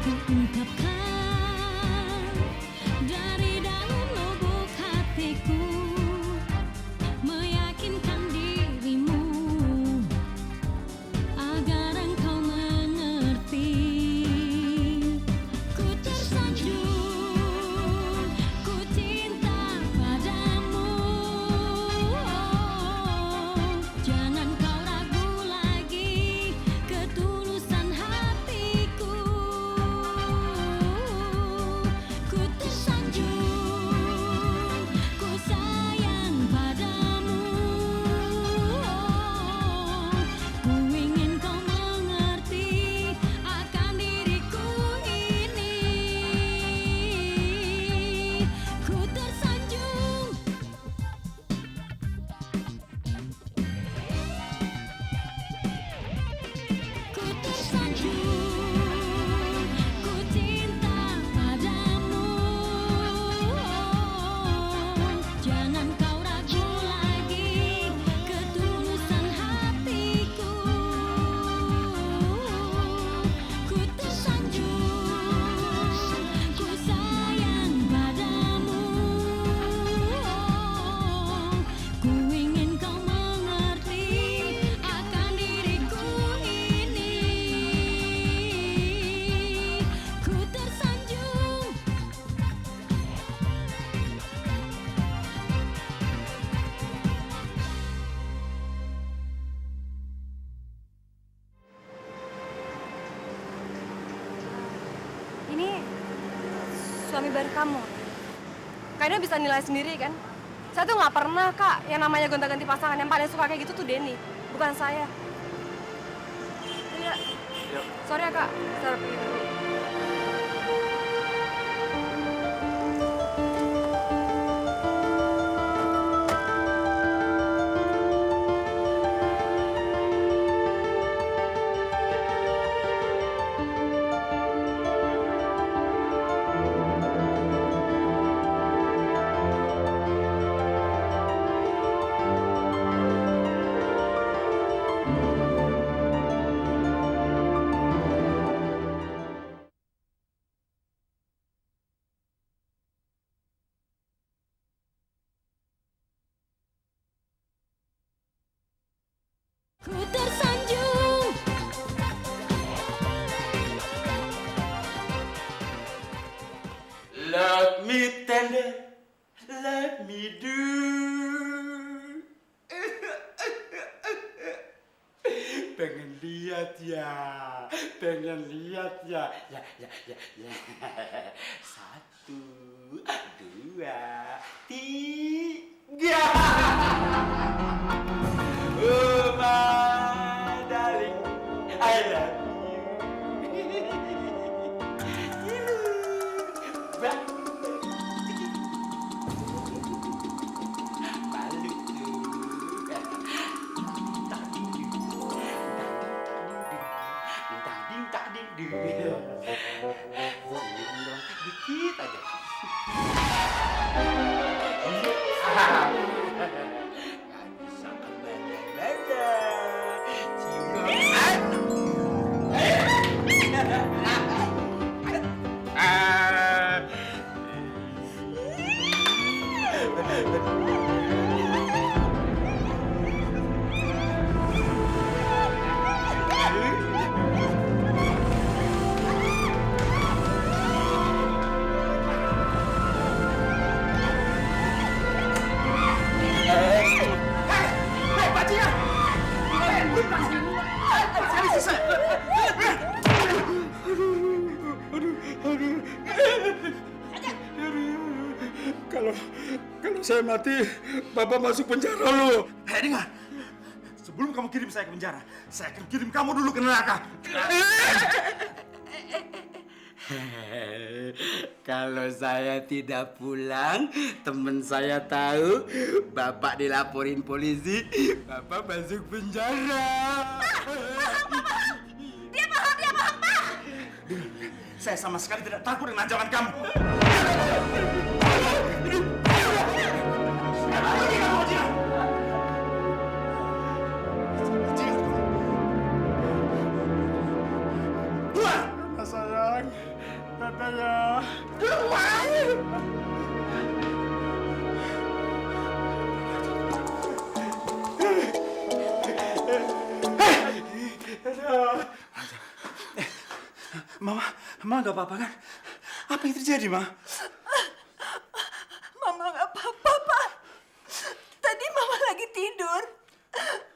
ku ungkapkan dari dalam lubuk hatiku, meyakinkan dirimu agar engkau mengerti. Ku tersanjung, ku cinta padamu. Jangan kau ragu lagi ketulusan hatiku. Ku tersanjung, ku sayang padamu. Ku ingin kau mengerti akan diriku ini. Ku tersanjung. Ku tersanjung, ku cinta padamu. Jangan kau ragu lagi ketulusan hatiku. Ku tersanjung, ku sayang padamu. Ku ingin kau mengerti akan diriku ini. Ku tersanjung. Ini suami baru kamu. Kayaknya bisa nilai sendiri kan? Saya tuh nggak pernah kak yang namanya gonta-ganti pasangan. Yang paling suka kayak gitu tuh Denny, bukan saya. Iya. Sorry ya kak, saya pergi dulu. Ku tersanjung. Love me tender, let me do. Pengen lihat ya, pengen lihat ya. Ya. 1, 2, 3. Oh my darling, I love you. Malu tuh. Tak ding. Senyum dong, dikit aja. Nggak bisa kemana-mana. Cium Kalau saya mati, Bapak masuk penjara loh. Hei, dengar. Sebelum kamu kirim saya ke penjara, saya akan kirim kamu dulu ke neraka. Kalau saya tidak pulang, teman saya tahu Bapak dilaporin polisi, Bapak masuk penjara. Dia bohong, Pak! Saya sama sekali tidak takut dengan ajakan kamu. Sayang, Katanya. Mama nggak apa-apa kan? Apa yang terjadi, Ma? Mama nggak apa-apa, Pak. Tadi Mama lagi tidur.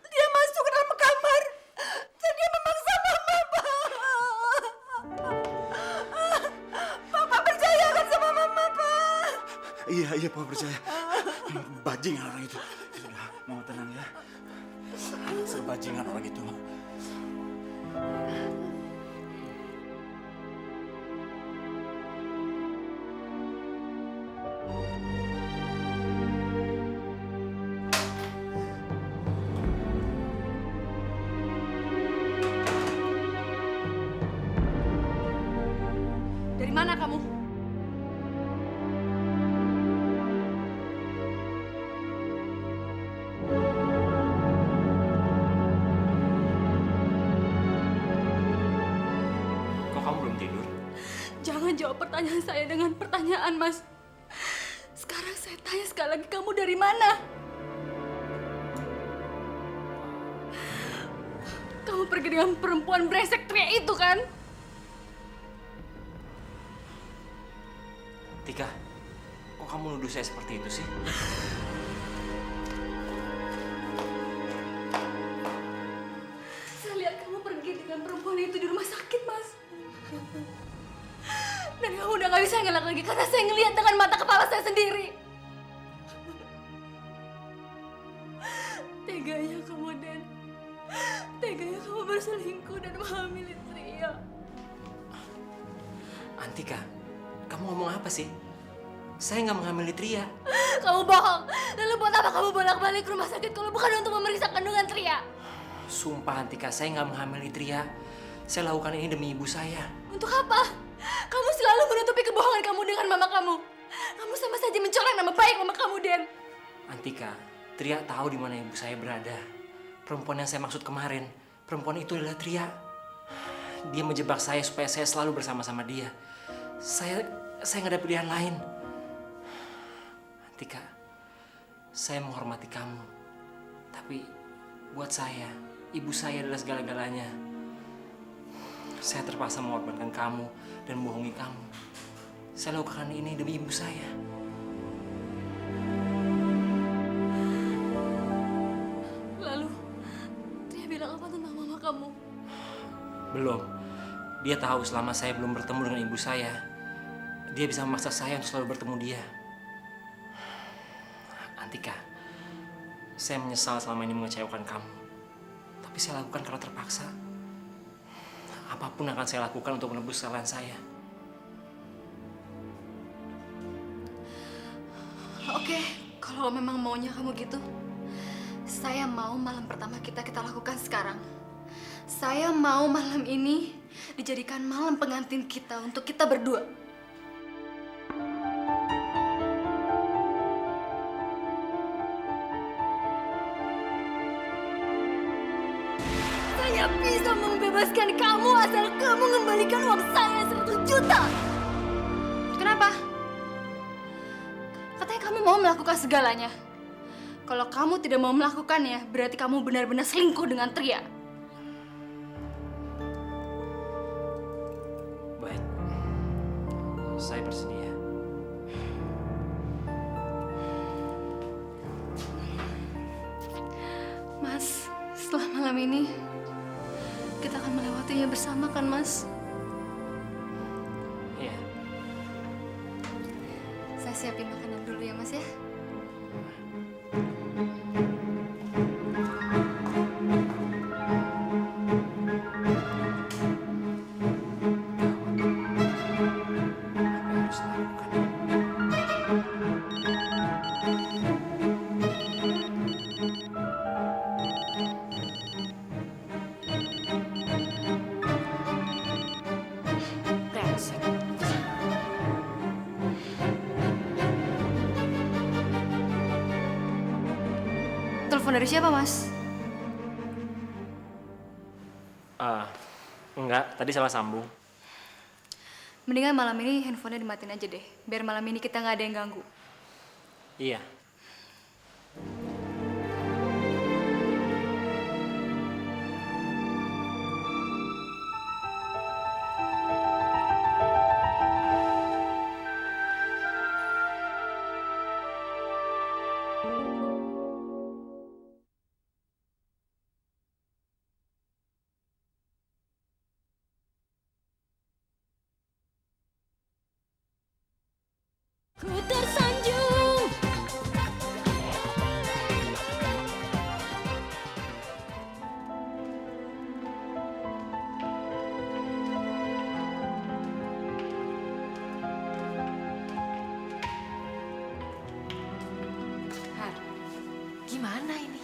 Dia masuk ke dalam kamar. Dan dia memaksa Mama, Pak. Papa percaya kan sama Mama, Pak? Iya, Papa percaya. Bajingan orang itu. Sudah, Mama tenang ya. Sebajingan orang itu. Dari mana kamu? Kok kamu belum tidur? Jangan jawab pertanyaan saya dengan pertanyaan, Mas. Sekarang saya tanya sekali lagi, kamu dari mana? Kamu pergi dengan perempuan brengsek Tria itu kan? Tika, kok kamu nuduh saya seperti itu sih? Saya lihat kamu pergi dengan perempuan itu di rumah sakit, Mas. Dan kamu udah gak bisa ngelak lagi karena saya ngelihat dengan mata kepala saya sendiri. Teganya kamu, Den. Teganya kamu berselingkuh dan menghamili Tria. Antika, kamu ngomong apa sih? Saya nggak menghamili Tria. Kamu bohong. Lalu buat apa kamu bolak-balik ke rumah sakit kalau bukan untuk memeriksa kandungan Tria? Sumpah Antika, saya nggak menghamili Tria. Saya lakukan ini demi ibu saya. Untuk apa? Kamu selalu menutupi kebohongan kamu dengan mama kamu. Kamu sama saja mencoreng nama baik mama kamu, Den. Antika, Tria tahu di mana ibu saya berada. Perempuan yang saya maksud kemarin, perempuan itu adalah Tria. Dia menjebak saya supaya saya selalu bersama-sama dia. Saya nggak ada pilihan lain. Antika, saya menghormati kamu. Tapi buat saya, ibu saya adalah segala-galanya. Saya terpaksa mengorbankan kamu dan membohongi kamu. Saya lakukan ini demi ibu saya. Lalu, Tria bilang apa tentang mama kamu? Belum. Dia tahu selama saya belum bertemu dengan ibu saya, dia bisa memaksa saya untuk selalu bertemu dia. Antika, saya menyesal selama ini mengecewakan kamu. Tapi saya lakukan karena terpaksa. Apapun akan saya lakukan untuk menebus kesalahan saya. Oke, kalau memang maunya kamu gitu, saya mau malam pertama kita lakukan sekarang. Saya mau malam ini dijadikan malam pengantin kita untuk kita berdua. Saya bisa membebaskan kamu asal kamu mengembalikan uang saya 100 juta. Kenapa? Katanya kamu mau melakukan segalanya. Kalau kamu tidak mau melakukannya, berarti kamu benar-benar selingkuh dengan Tria. Baik, saya bersedia. Mas, setelah malam ini, kita akan melewatinya bersama kan, Mas? Iya. Saya siapin makanan dulu ya, Mas ya. Apa yang harus saya lakukan? Brengsek. Telepon dari siapa, Mas? Enggak, tadi salah sambung. Mendingan malam ini handphonenya dimatiin aja deh. Biar malam ini kita nggak ada yang ganggu. Iya. Ku tersanjung. Har, gimana ini?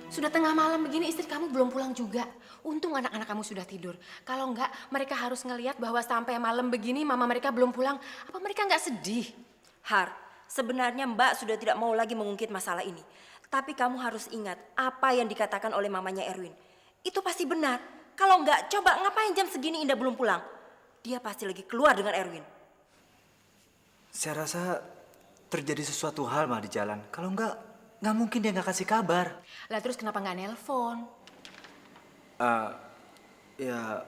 Sudah tengah malam begini istri kamu belum pulang juga. Untung anak-anak kamu sudah tidur. Kalau enggak, mereka harus ngelihat bahwa sampai malam begini mama mereka belum pulang. Apa mereka nggak sedih? Har, sebenarnya Mbak sudah tidak mau lagi mengungkit masalah ini. Tapi kamu harus ingat apa yang dikatakan oleh mamanya Erwin. Itu pasti benar. Kalau enggak, coba ngapain jam segini Indah belum pulang? Dia pasti lagi keluar dengan Erwin. Saya rasa terjadi sesuatu hal mah di jalan. Kalau enggak mungkin dia nggak kasih kabar. Lah terus kenapa nggak nelpon? Ya,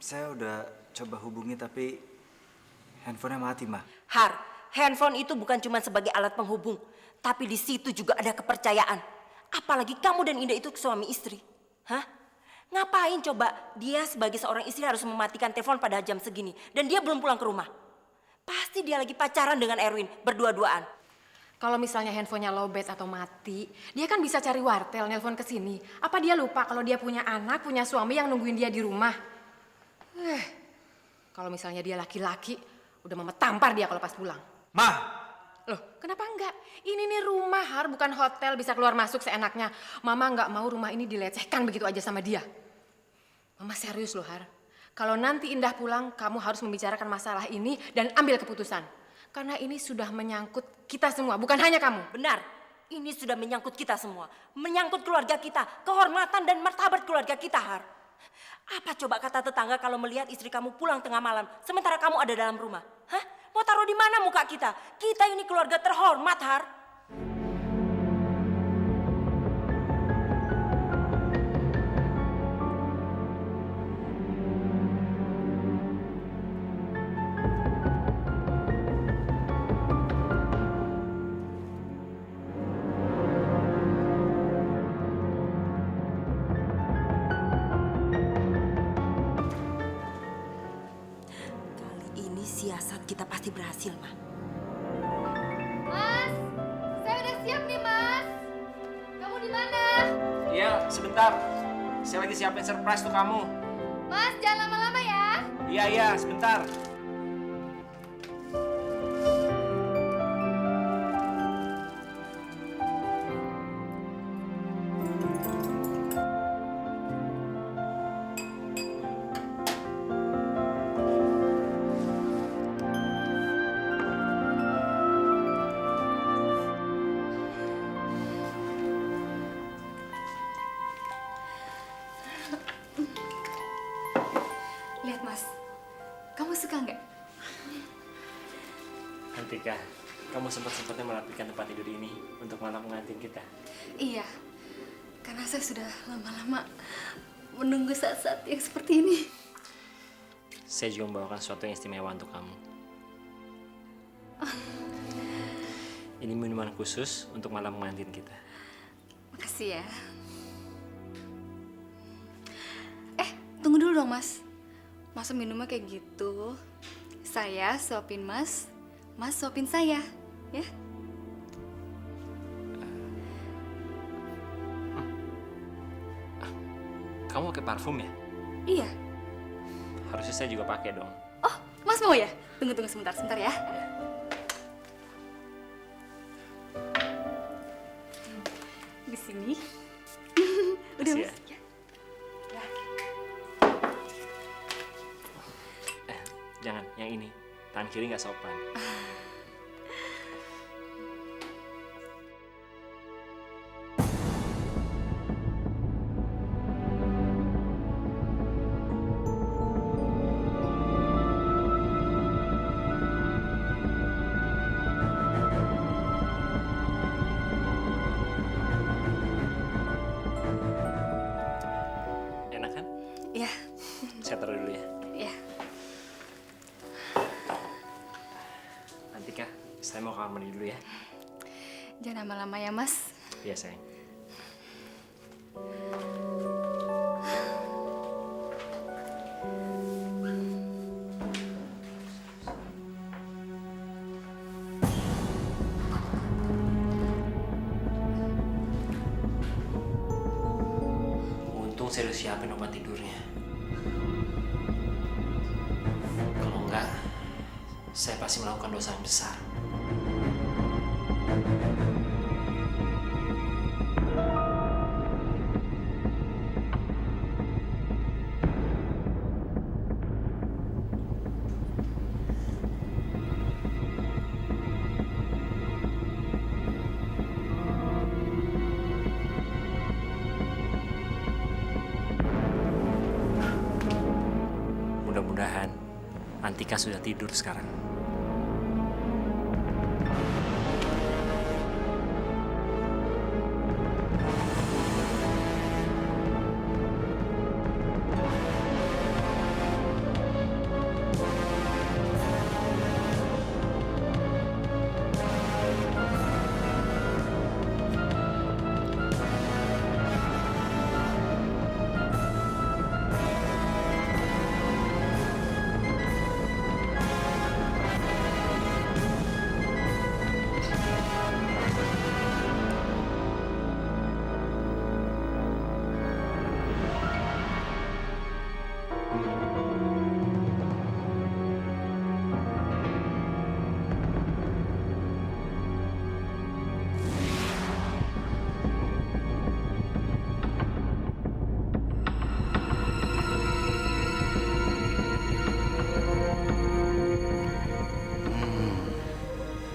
saya udah coba hubungi tapi handphonenya mati, mah. Har, handphone itu bukan cuma sebagai alat penghubung, tapi di situ juga ada kepercayaan. Apalagi kamu dan Indah itu suami istri. Hah? Ngapain coba dia sebagai seorang istri harus mematikan telepon pada jam segini dan dia belum pulang ke rumah? Pasti dia lagi pacaran dengan Erwin, berdua-duaan. Kalau misalnya handphonenya lowbat atau mati, dia kan bisa cari wartel, nelpon ke sini. Apa dia lupa kalau dia punya anak, punya suami yang nungguin dia di rumah? Kalau misalnya dia laki-laki, udah mama tampar dia kalau pas pulang. Mah, Loh, kenapa enggak? Ini nih rumah, Har, bukan hotel bisa keluar masuk seenaknya. Mama nggak mau rumah ini dilecehkan begitu aja sama dia. Mama serius loh, Har. Kalau nanti Indah pulang, kamu harus membicarakan masalah ini dan ambil keputusan. Karena ini sudah menyangkut kita semua, bukan hanya kamu. Benar, ini sudah menyangkut kita semua. Menyangkut keluarga kita, kehormatan dan martabat keluarga kita, Har. Apa coba kata tetangga kalau melihat istri kamu pulang tengah malam, sementara kamu ada dalam rumah? Hah? Mau taruh di mana muka kita? Kita ini keluarga terhormat, Har. Siasat kita pasti berhasil, Ma. Mas, saya udah siap nih, Mas. Kamu di mana? Iya, sebentar. Saya lagi siapin surprise untuk kamu. Mas, jangan lama-lama ya. Iya, sebentar. Lihat, Mas. Kamu suka nggak? Hantika, kamu sempat-sempatnya merapikan tempat tidur ini untuk malam pengantin kita. Iya, karena saya sudah lama-lama menunggu saat-saat yang seperti ini. Saya juga membawakan sesuatu yang istimewa untuk kamu. Ini minuman khusus untuk malam pengantin kita. Makasih ya. Tunggu dulu dong, Mas. Masa minumnya kayak gitu? Saya suapin Mas, Mas suapin saya, ya? Kamu pakai parfum ya? Iya. Harusnya saya juga pakai dong. Oh, Mas mau ya? Tunggu sebentar ya. Di sini. Udah, Makasih Mas. ya. Jangan, yang ini. Tangan kiri nggak sopan. Saya mau kamar mandi dulu ya. Jangan lama-lama ya, Mas. Iya, sayang. Untung saya udah siapin obat tidurnya. Kalau enggak, saya pasti melakukan dosa yang besar. Mudah-mudahan Antika sudah tidur sekarang.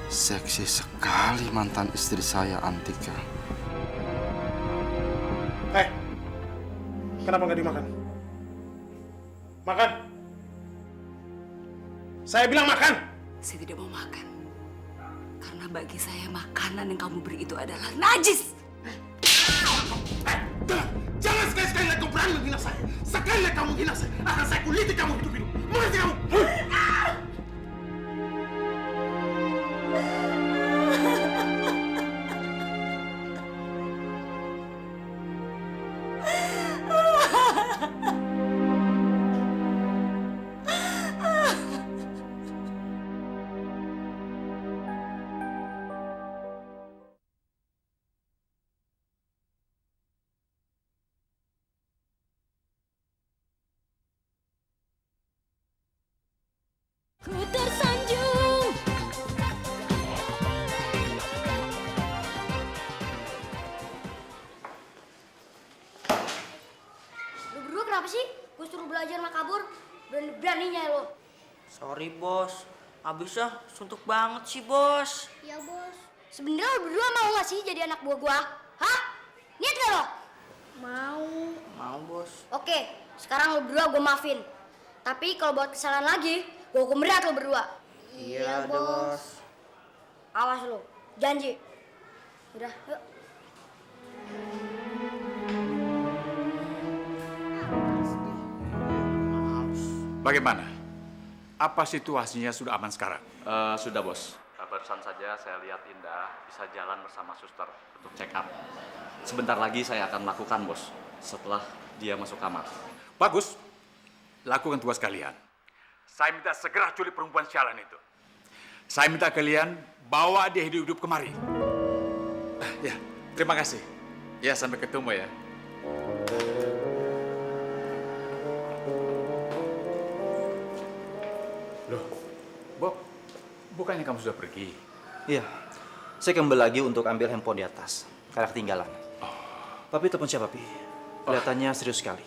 Seksi sekali mantan istri saya, Antika. Kenapa nggak dimakan? Makan! Saya bilang makan! Saya tidak mau makan. Karena bagi saya makanan yang kamu beri itu adalah najis. Jangan sekali-sekali lagi kau berani menghina saya. Sekali lagi kamu menghina saya, akan saya kuliti kamu hidup-hidup. Mengerti kamu? Ku tersanjung. Lu berdua kenapa sih? Gue suruh belajar malah kabur. Berani-beraninya lo. Sorry bos, abisnya suntuk banget sih bos. Ya bos. Sebenarnya lu berdua mau gak sih jadi anak buah gua? Hah? Niat gak lo? Mau. Mau bos. Oke, sekarang lu berdua gue maafin. Tapi kalau buat kesalahan lagi, gue hukum berat lo berdua. Iya deh bos. Awas lo, janji. Udah, yuk. Bagaimana? Apa situasinya sudah aman sekarang? Sudah, Bos. Barusan saja saya lihat Indah bisa jalan bersama suster untuk check up. Sebentar lagi saya akan melakukan, Bos, setelah dia masuk kamar. Bagus. Lakukan tugas kalian. Saya minta segera culik perempuan sialan itu. Saya minta kalian bawa dia hidup-hidup kemari. Ya, terima kasih. Ya, sampai ketemu ya. Loh, Bob, bukannya kamu sudah pergi? Iya, saya kembali lagi untuk ambil handphone di atas, karena ketinggalan. Papi telepon siapa, Pi? Kelihatannya serius sekali.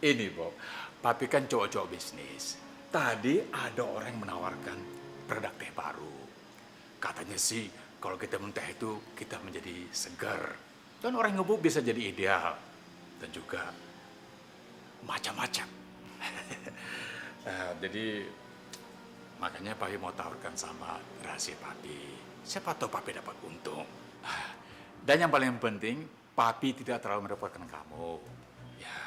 Ini, Bob, Papi kan cowok-cowok bisnis. Tadi ada orang yang menawarkan produk teh baru. Katanya sih, kalau kita menteh itu, kita menjadi segar. Dan orang ngebuk bisa jadi ideal. Dan juga macam-macam. Jadi, makanya Papi mau tawarkan sama rahasia Papi. Siapa tahu Papi dapat untung. Dan yang paling penting, Papi tidak terlalu merepotkan kamu. Ya,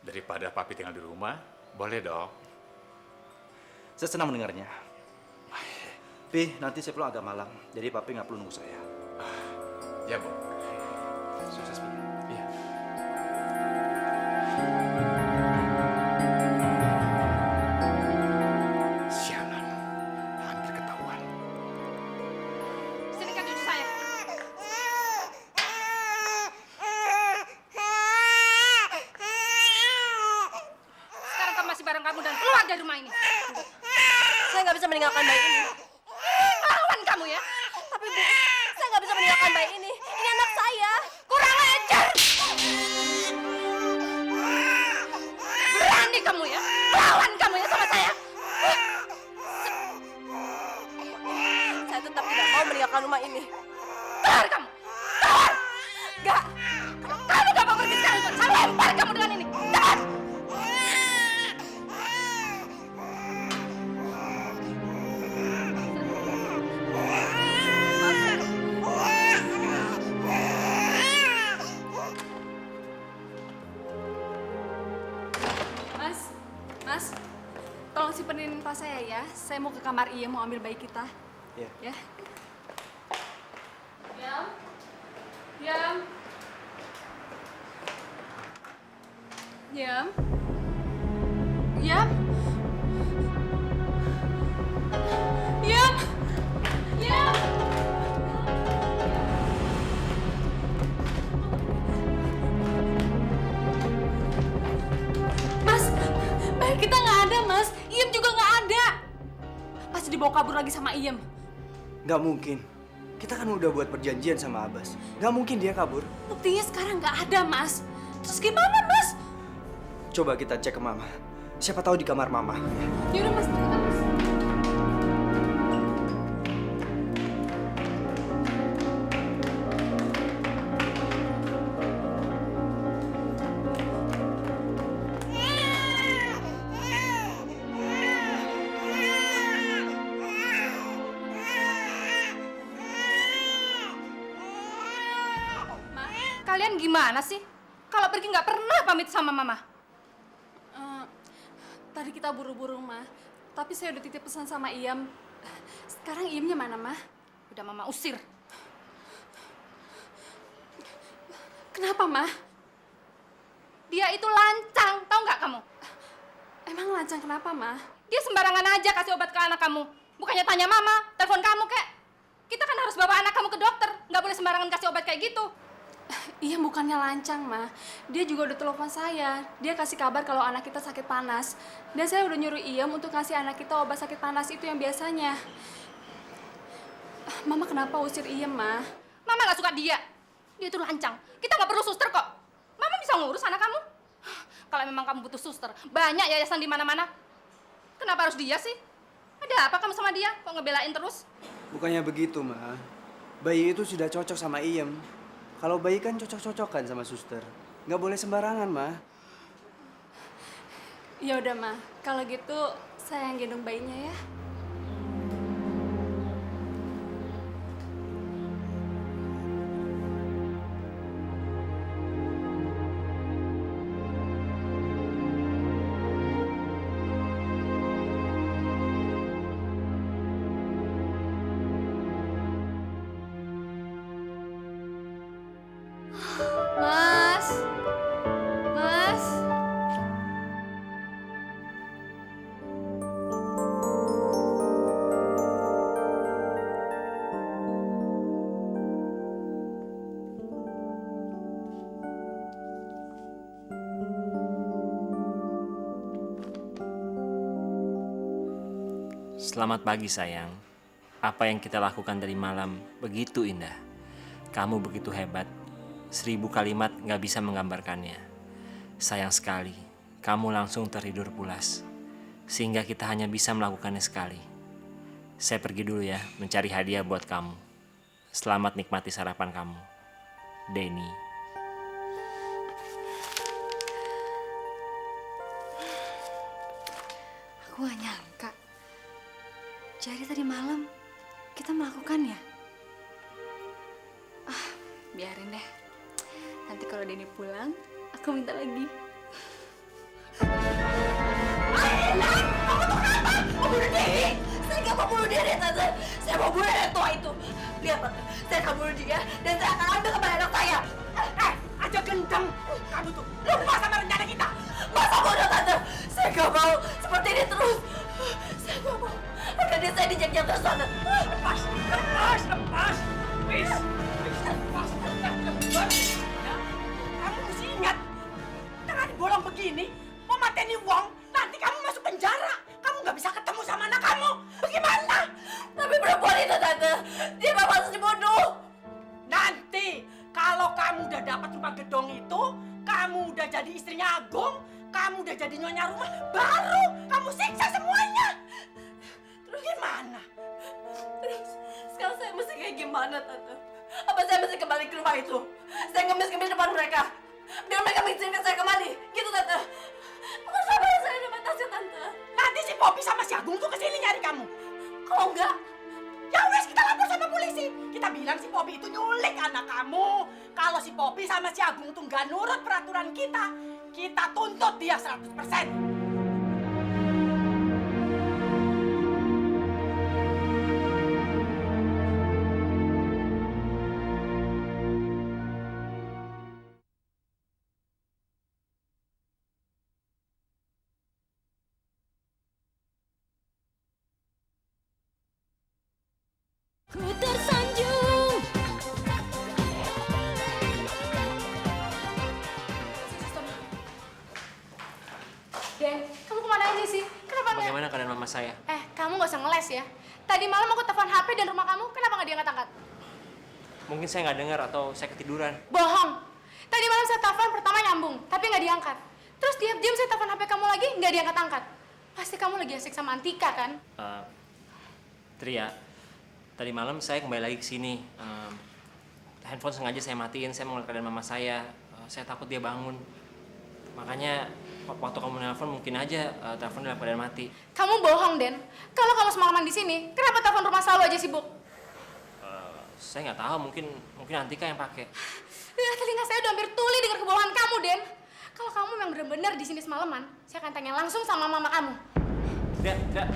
daripada Papi tinggal di rumah, boleh dong. Saya senang mendengarnya. Pi, nanti saya pulang agak malam, jadi papi nggak perlu nunggu saya. Ya, Bob. Sukses, Pi. Iya. Sialan, hampir ketahuan. Sini kan cucu saya. Sekarang kamu masih bareng kamu dan keluar dari rumah ini. Saya nggak bisa meninggalkan bayi ini. Lawan kamu ya. Tapi Bu, saya nggak bisa meninggalkan bayi ini. Ini anak saya. Kurang ajar. Berani kamu ya. Lawan kamu ya sama saya. Saya tetap tidak mau meninggalkan rumah ini. Keluar kamu. Keluar. Nggak. Kalau kamu gak mau pergi sekarang, saya lempar kamu dengan ini. Keluar. Mas, tolong simpenin pas saya ya. Saya mau ke kamar Iem, mau ambil bayi kita. Iya. Ya. Yam. Yam. Yam. Yam. Yam. Yam. Mas, bayi kita nggak ada, Mas. Iem juga nggak ada. Pasti dibawa kabur lagi sama Iem. Nggak mungkin. Kita kan udah buat perjanjian sama Abbas. Nggak mungkin dia kabur. Buktinya sekarang nggak ada, Mas. Terus gimana, Mas? Coba kita cek ke Mama. Siapa tahu di kamar Mama. Yaudah, Mas. Mas. Kalian gimana sih? Kalau pergi nggak pernah pamit sama mama. Tadi kita buru-buru, Ma. Tapi saya udah titip pesan sama Iem. Sekarang Iemnya mana, Ma? Udah mama usir. Kenapa, Ma? Dia itu lancang, tahu nggak kamu? Emang lancang kenapa, Ma? Dia sembarangan aja kasih obat ke anak kamu. Bukannya tanya mama, telepon kamu kek. Kita kan harus bawa anak kamu ke dokter. Nggak boleh sembarangan kasih obat kayak gitu. Iya, bukannya lancang, Ma. Dia juga udah telepon saya. Dia kasih kabar kalau anak kita sakit panas. Dan saya udah nyuruh Iem untuk kasih anak kita obat sakit panas itu yang biasanya. Mama kenapa usir Iem, Ma? Mama nggak suka dia. Dia itu lancang. Kita nggak perlu suster kok. Mama bisa ngurus anak kamu. Kalau memang kamu butuh suster, banyak yayasan di mana-mana. Kenapa harus dia sih? Ada apa kamu sama dia? Kok ngebelain terus? Bukannya begitu, Ma. Bayi itu sudah cocok sama Iem. Kalau bayi kan cocok-cocokan sama suster. Nggak boleh sembarangan, Ma. Ya udah, Ma. Kalau gitu saya yang gendong bayinya ya. Mas. Mas. Selamat pagi sayang. Apa yang kita lakukan tadi malam begitu indah. Kamu begitu hebat. 1000 kalimat gak bisa menggambarkannya. Sayang sekali, kamu langsung tertidur pulas. Sehingga kita hanya bisa melakukannya sekali. Saya pergi dulu ya, mencari hadiah buat kamu. Selamat nikmati sarapan kamu. Denny. Aku gak nyangka. Jadi tadi malam kita melakukannya. Biarin deh. Nanti kalau Denny pulang, aku minta lagi. Kamu tuh kenapa? Mau bunuh diri? Saya gak mau bunuh diri, Tante. Saya mau bunuh nenek tua itu. Lihat, Tante. Saya akan bunuh dia dan saya akan ambil kembali anak saya. Aja gendam. Kamu tuh lupa sama rencana kita. Masa bodoh, Tante? Saya gak mau seperti ini terus. Saya gak mau. Akan dia saya dijak-jak terus, Tante. Lepas. Please. Lepas. Ya. Kamu mesti ingat, dengan bolong begini, mau mateni wong, nanti kamu masuk penjara. Kamu nggak bisa ketemu sama anak kamu. Bagaimana? Tapi perempuan itu, Tante, dia gak harus dibunuh. Nanti, kalau kamu udah dapat rumah gedong itu, kamu udah jadi istrinya Agung, kamu udah jadi nyonya rumah, baru kamu siksa semuanya. Terus gimana? Terus, sekarang saya mesti kayak gimana, Tante? Apa saya mesti kembali ke rumah itu? Saya ngemis-ngemis depan mereka. Biar mereka mengizinkan saya kembali. Gitu, Tante. Terus apa yang saya dapat tasnya, Tante? Nanti si Poppy sama si Agung tuh kesini nyari kamu. Kalau enggak, ya wes, kita lapor sama polisi. Kita bilang si Poppy itu nyulik anak kamu. Kalau si Poppy sama si Agung tuh nggak nurut peraturan kita tuntut dia 100%. Ku tersanjung. Den, kamu kemana aja sih? Kenapa nggak? Bagaimana keadaan mama saya? Kamu nggak usah ngeles ya. Tadi malam aku telepon HP dan rumah kamu, kenapa nggak diangkat-angkat? Mungkin saya nggak dengar atau saya ketiduran. Bohong. Tadi malam saya telepon pertama nyambung, tapi nggak diangkat. Terus diam-diam saya telepon HP kamu lagi, nggak diangkat-angkat. Pasti kamu lagi asik sama Antika kan? Tria, tadi malam saya kembali lagi ke sini. Handphone sengaja saya matiin, saya mau ngeliat keadaan mama saya. Saya takut dia bangun. Makanya waktu kamu nelpon mungkin aja telepon dalam keadaan mati. Kamu bohong, Den. Kalau kamu semalaman di sini, kenapa telepon rumah selalu aja sibuk? Saya nggak tahu, mungkin Antika yang pakai. Telinga saya udah hampir tuli dengar kebohongan kamu, Den. Kalau kamu memang benar-benar di sini semalaman, saya akan tanya langsung sama mama kamu. Tidak.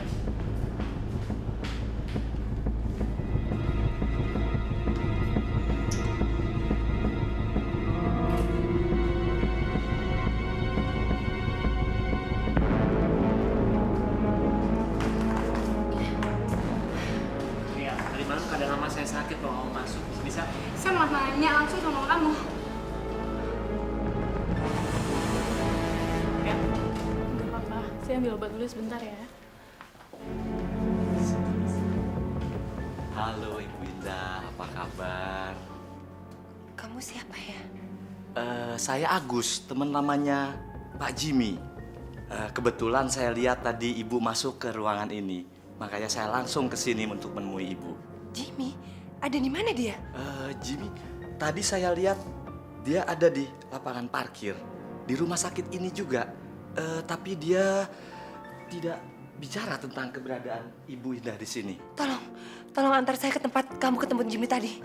Tadi malam keadaan mama saya sakit, kalau mau masuk bisa. Saya mau nanya langsung sama kamu. Ya. Gak apa-apa, saya ambil obat dulu sebentar ya. Halo Ibu Indah, apa kabar? kamu siapa ya? Saya Agus, teman namanya Pak Jimmy. Kebetulan saya lihat tadi Ibu masuk ke ruangan ini. Makanya saya langsung ke sini untuk menemui Ibu. Jimmy? Ada di mana dia? Jimmy, tadi saya lihat dia ada di lapangan parkir. Di rumah sakit ini juga. Tapi dia tidak bicara tentang keberadaan Ibu Indah di sini. Tolong antar saya ke tempat kamu ketemu Jimmy tadi.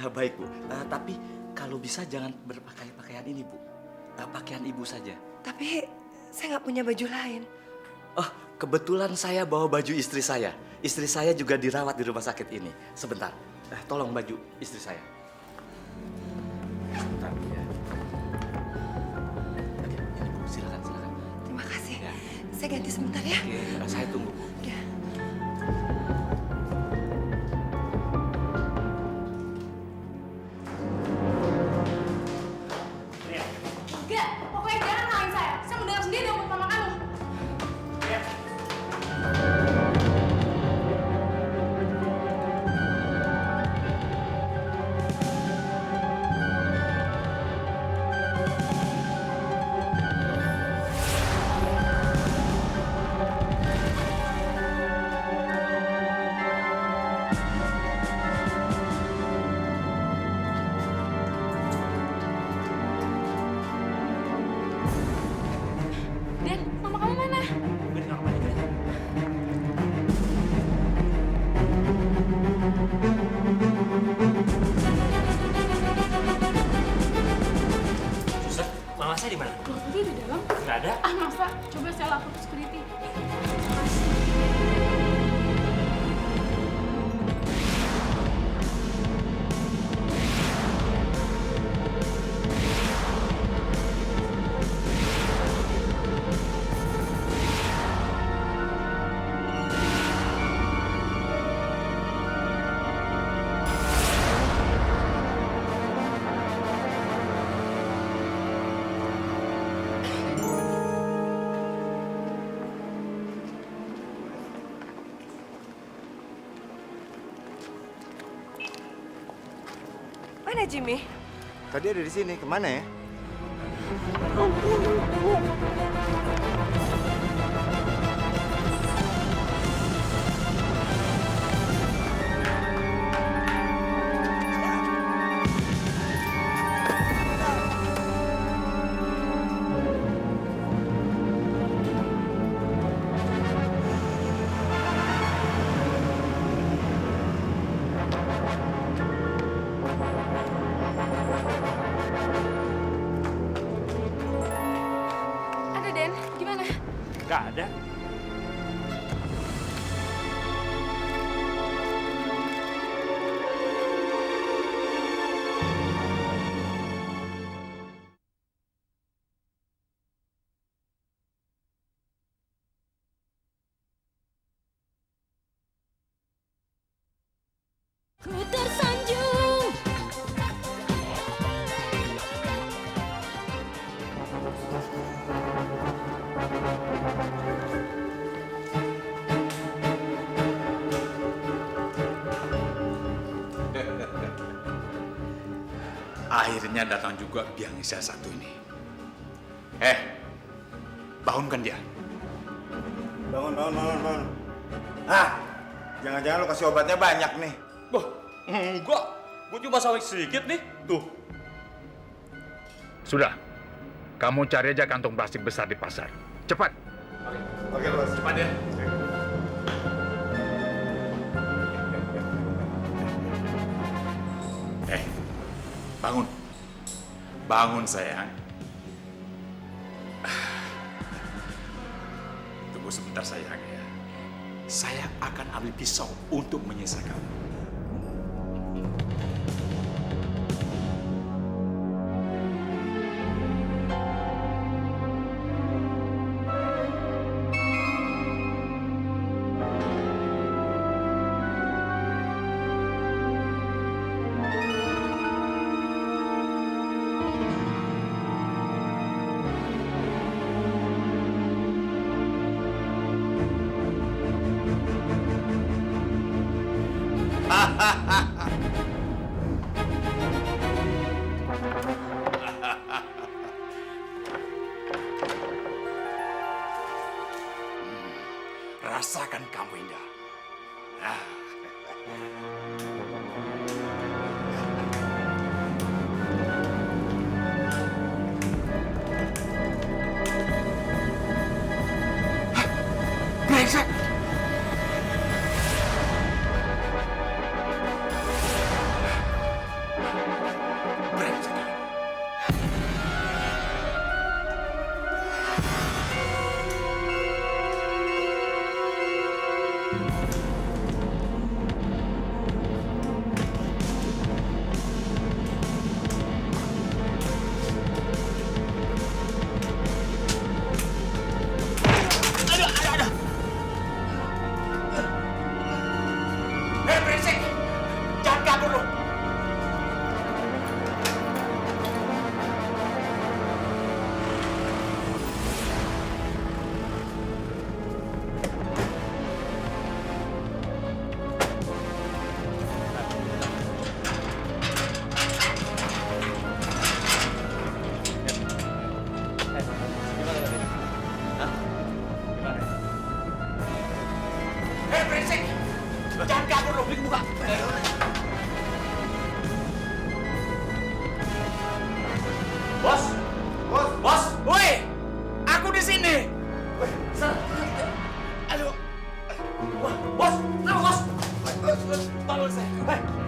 Baik, Bu. Tapi kalau bisa jangan berpakaian ini, Bu. Pakaian Ibu saja. Tapi saya nggak punya baju lain. Oh, kebetulan saya bawa baju istri saya. Istri saya juga dirawat di rumah sakit ini. Sebentar, tolong baju istri saya. Sebentar, ya. Oke, ini Bu, silakan. Terima kasih. Ya. Saya ganti sebentar ya. Oke, saya tunggu. Ya. Enggak, pokoknya jangan halain saya. Saya mau dengar sendiri omong mama kamu. Mana Jimmy? Tadi ada di sini, kemana ya? Ada Den, gimana? Nggak ada. Ku tersanjung. Akhirnya datang juga biang Isya satu ini. Bangunkan dia. Bangun. Jangan-jangan lo kasih obatnya banyak nih. Wah, enggak. Gue cuma sawik sedikit nih. Tuh. Sudah, kamu cari aja kantong plastik besar di pasar. Cepat. Oke, Bos. Cepat ya. Bangun. Bangun sayang. Tunggu sebentar sayang ya. Saya akan ambil pisau untuk menyiksa kamu. Rasakan kamu Indah. Brengsek! Jangan kabur lo, beli buka. Bos, woi, aku di sini. Aduh, bos, tolong saya.